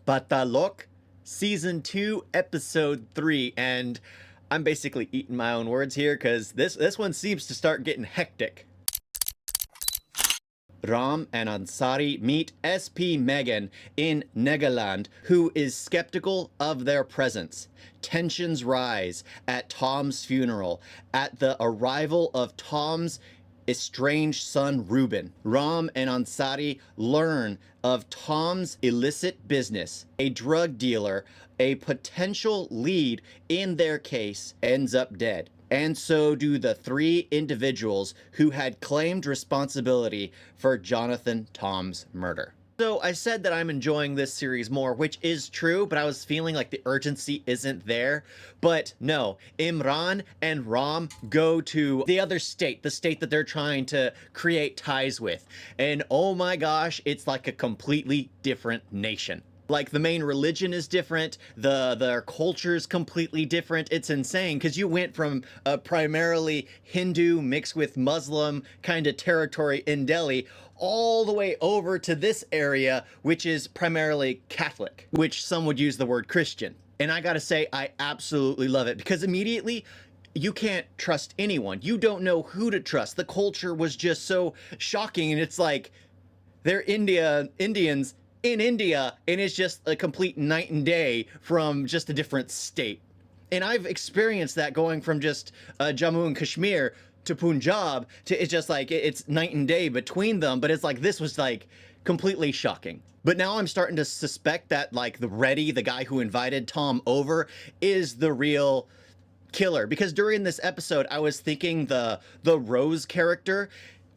Paatal Lok, Season 2, Episode 3, and I'm basically eating my own words here because this one seems to start getting hectic. Ram and Ansari meet SP Megan in Nagaland, who is skeptical of their presence. Tensions rise at Tom's funeral, at the arrival of Tom's estranged son Reuben. Ram and Ansari learn of Tom's illicit business. A drug dealer, a potential lead in their case, ends up dead. And so do the three individuals who had claimed responsibility for Jonathan Tom's murder. So I said that I'm enjoying this series more, which is true, but I was feeling like the urgency isn't there. But no, Imran and Ram go to the other state, the state that they're trying to create ties with. And oh my gosh, it's like a completely different nation. Like, the main religion is different, their culture is completely different. It's insane, because you went from a primarily Hindu mixed with Muslim kind of territory in Delhi all the way over to this area, which is primarily Catholic, which some would use the word Christian. And I gotta say, I absolutely love it, because immediately you can't trust anyone. You don't know who to trust. The culture was just so shocking, and it's like, they're Indians in India, and it's just a complete night and day from just a different state. And I've experienced that going from just Jammu and Kashmir to Punjab to, it's just like, it's night and day between them, but it's like, this was like completely shocking. But now I'm starting to suspect that like the guy who invited Tom over, is the real killer, because during this episode I was thinking the Rose character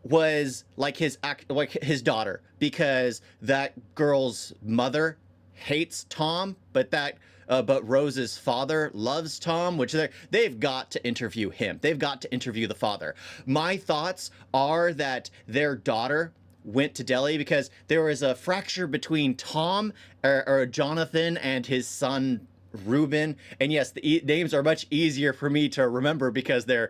was like his daughter, because that girl's mother hates Tom, but Rose's father loves Tom, which they've got to interview him. They've got to interview the father. My thoughts are that their daughter went to Delhi because there was a fracture between Tom or Jonathan and his son Reuben. And yes, the names are much easier for me to remember because they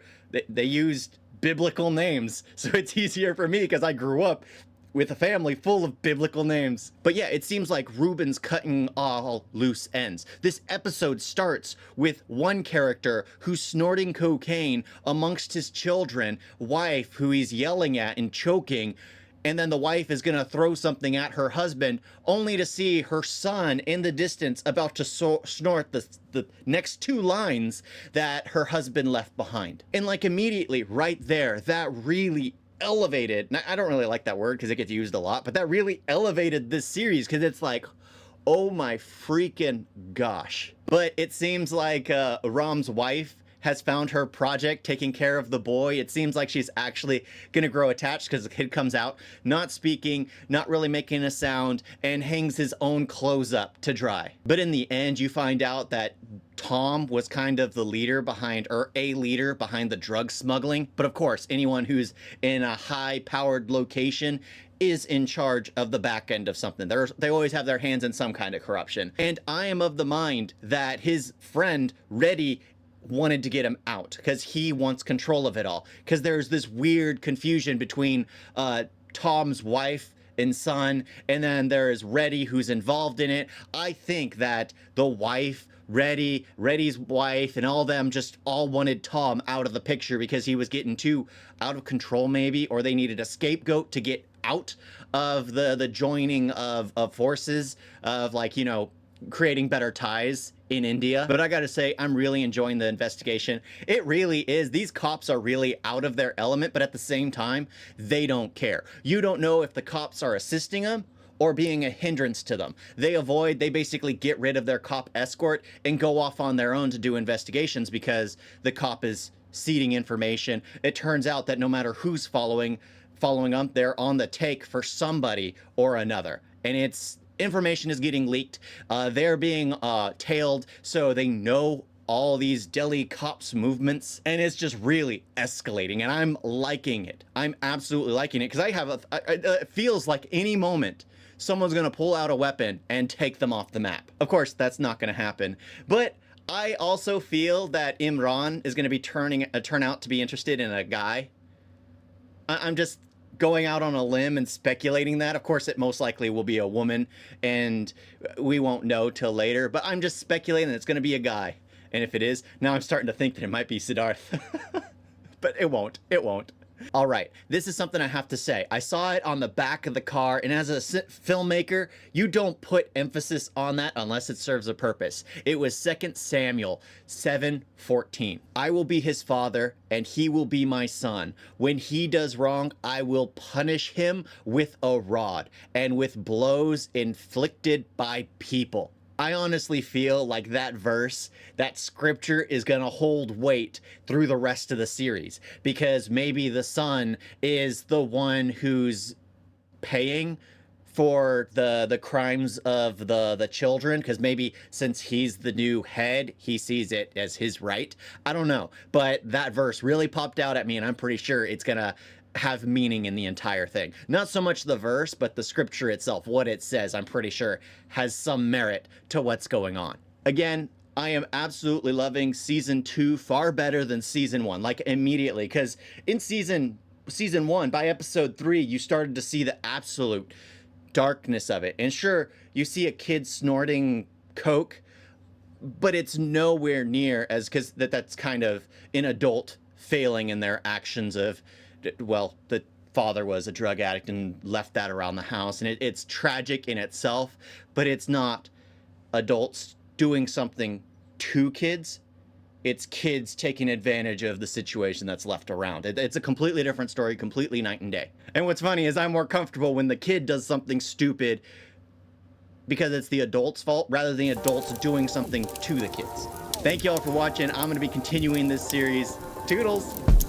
used biblical names, so it's easier for me because I grew up with a family full of biblical names. But yeah, it seems like Reuben's cutting all loose ends. This episode starts with one character who's snorting cocaine amongst his children, wife who he's yelling at and choking, and then the wife is gonna throw something at her husband, only to see her son in the distance about to snort the next two lines that her husband left behind. And like immediately right there, that really elevated, I don't really like that word because it gets used a lot, but that really elevated this series, because it's like, oh my freaking gosh. But it seems like Ram's wife has found her project taking care of the boy. It seems like she's actually gonna grow attached, because the kid comes out not speaking, not really making a sound, and hangs his own clothes up to dry. But in the end, you find out that Tom was kind of the leader behind, or a leader behind, the drug smuggling. But of course, anyone who's in a high-powered location is in charge of the back end of something. They always have their hands in some kind of corruption. And I am of the mind that his friend, Reddy, wanted to get him out because he wants control of it all, because there's this weird confusion between Tom's wife and son, and then there is Reddy who's involved in it. I think that the wife, Reddy's wife, and all them just all wanted Tom out of the picture because he was getting too out of control maybe, or they needed a scapegoat to get out of the joining of forces of, like, you know, creating better ties in India. But I gotta say, I'm really enjoying the investigation. It really is. These cops are really out of their element, but at the same time, they don't care. You don't know if the cops are assisting them or being a hindrance to them. They basically get rid of their cop escort and go off on their own to do investigations because the cop is seeding information. It turns out that no matter who's following them, they're on the take for somebody or another. And information is getting leaked. They're being tailed, so they know all these Delhi cops' movements, and it's just really escalating, and I'm liking it. I'm absolutely liking it, because it feels like any moment someone's gonna pull out a weapon and take them off the map. Of course, that's not gonna happen, but I also feel that Imran is gonna be turn out to be interested in a guy. I'm just going out on a limb and speculating that. Of course, it most likely will be a woman, and we won't know till later, but I'm just speculating that it's going to be a guy. And if it is, now I'm starting to think that it might be Siddharth. But it won't. It won't. All right, this is something I have to say. I saw it on the back of the car, and as a filmmaker, you don't put emphasis on that unless it serves a purpose. It was 2 Samuel 7:14. I will be his father, and he will be my son. When he does wrong, I will punish him with a rod and with blows inflicted by people. I honestly feel like that verse, that scripture is going to hold weight through the rest of the series, because maybe the son is the one who's paying for the crimes of the children, because maybe since he's the new head, he sees it as his right. I don't know, but that verse really popped out at me, and I'm pretty sure it's going to have meaning in the entire thing. Not so much the verse, but the scripture itself, what it says, I'm pretty sure has some merit to what's going on. Again, I am absolutely loving season 2 far better than season 1, like immediately, because in season 1, by episode 3, you started to see the absolute darkness of it. And sure, you see a kid snorting coke, but it's nowhere near as, because that's kind of an adult failing in their actions of, well, the father was a drug addict and left that around the house, and it's tragic in itself, but it's not adults doing something to kids. It's kids taking advantage of the situation that's left around. It's a completely different story, completely night and day. And what's funny is I'm more comfortable when the kid does something stupid because it's the adult's fault rather than the adults doing something to the kids. Thank you all for watching. I'm going to be continuing this series. Toodles!